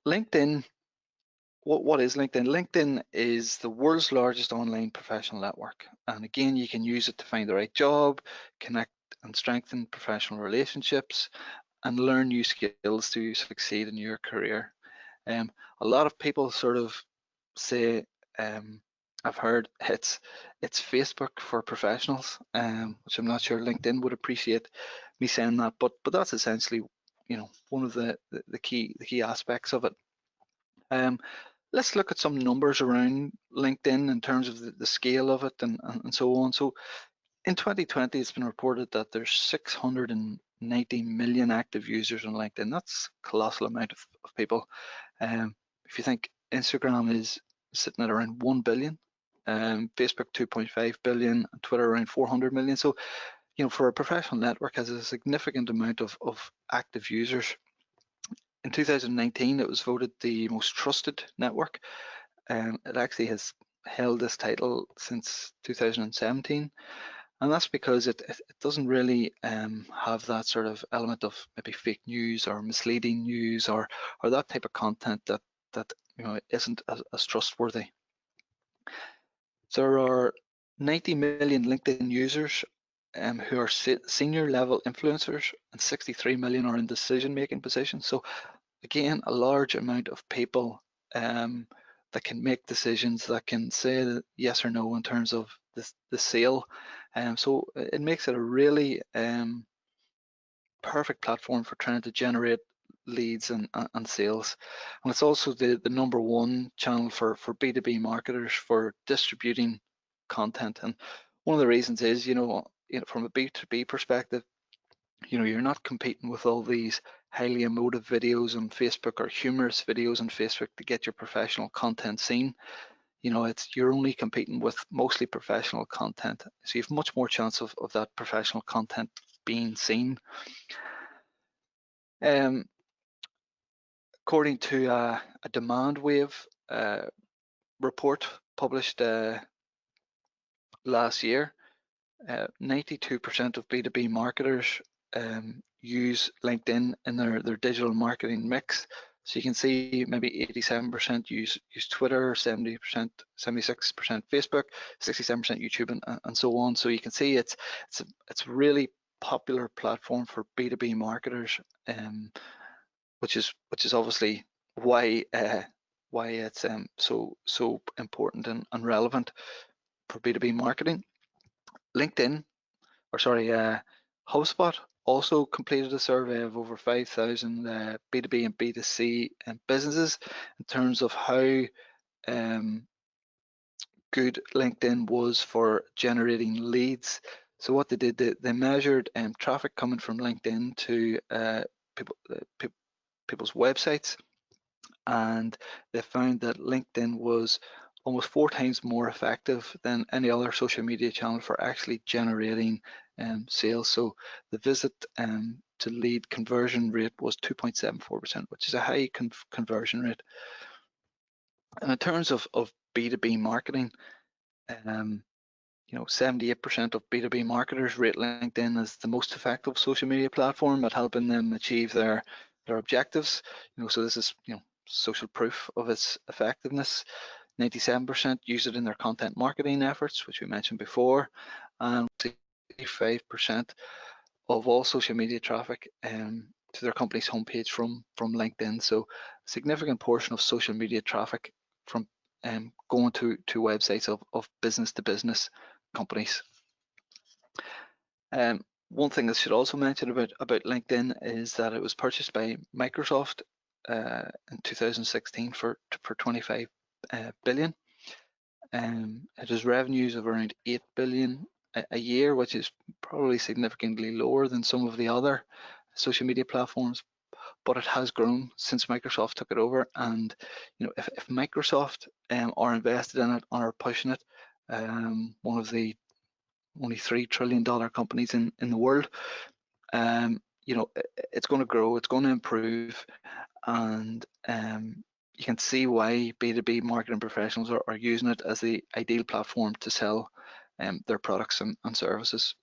LinkedIn, what is LinkedIn? LinkedIn is the world's largest online professional network. And again, you can use it to find the right job, connect and strengthen professional relationships, and learn new skills to succeed in your career. Um, a lot of people sort of say, I've heard it's Facebook for professionals, which I'm not sure LinkedIn would appreciate me saying that, but that's essentially, one of the key aspects of it. Um, let's look at some numbers around LinkedIn in terms of the scale of it and so on. So in 2020, it's been reported that there's 690 million active users on LinkedIn. That's a colossal amount of people. If you think Instagram is sitting at around 1 billion, Facebook 2.5 billion, and Twitter around 400 million. So, for a professional network, has a significant amount of active users. In 2019, it was voted the most trusted network. It actually has held this title since 2017. And that's because it doesn't really have that sort of element of maybe fake news or misleading news or that type of content that isn't as trustworthy. So there are 90 million LinkedIn users who are senior level influencers, and 63 million are in decision-making positions. So again, a large amount of people that can make decisions, that can say yes or no in terms of the sale. So it makes it a really perfect platform for trying to generate leads and sales. And it's also the number one channel for B2B marketers for distributing content. And one of the reasons is, from a B2B perspective, you're not competing with all these highly emotive videos on Facebook or humorous videos on Facebook to get your professional content seen. You're only competing with mostly professional content. So you have much more chance of that professional content being seen. According to a Demandwave report published last year, 92% of B2B marketers use LinkedIn in their digital marketing mix. So you can see maybe 87% use Twitter, 70%, 76% Facebook, 67% YouTube, and so on. So you can see it's a really popular platform for B2B marketers, which is obviously why it's so important and relevant for B2B marketing. LinkedIn, HubSpot also completed a survey of over 5,000 B2B and B2C businesses in terms of how good LinkedIn was for generating leads. So what they did, they measured traffic coming from LinkedIn to people's websites, and they found that LinkedIn was almost 4 times more effective than any other social media channel for actually generating sales. So the visit to lead conversion rate was 2.74%, which is a high conversion rate. And in terms of B2B marketing, 78% of B2B marketers rate LinkedIn as the most effective social media platform at helping them achieve their objectives. So this is social proof of its effectiveness. 97% use it in their content marketing efforts, which we mentioned before, and 85% of all social media traffic to their company's homepage from LinkedIn. So a significant portion of social media traffic from going to websites of business to business companies. One thing I should also mention about LinkedIn is that it was purchased by Microsoft in 2016 for 25 billion. It has revenues of around 8 billion a year, which is probably significantly lower than some of the other social media platforms, but it has grown since Microsoft took it over. And if Microsoft are invested in it and are pushing it, one of the only $3 trillion companies in the world, it's going to grow, it's going to improve, and you can see why B2B marketing professionals are using it as the ideal platform to sell their products and services.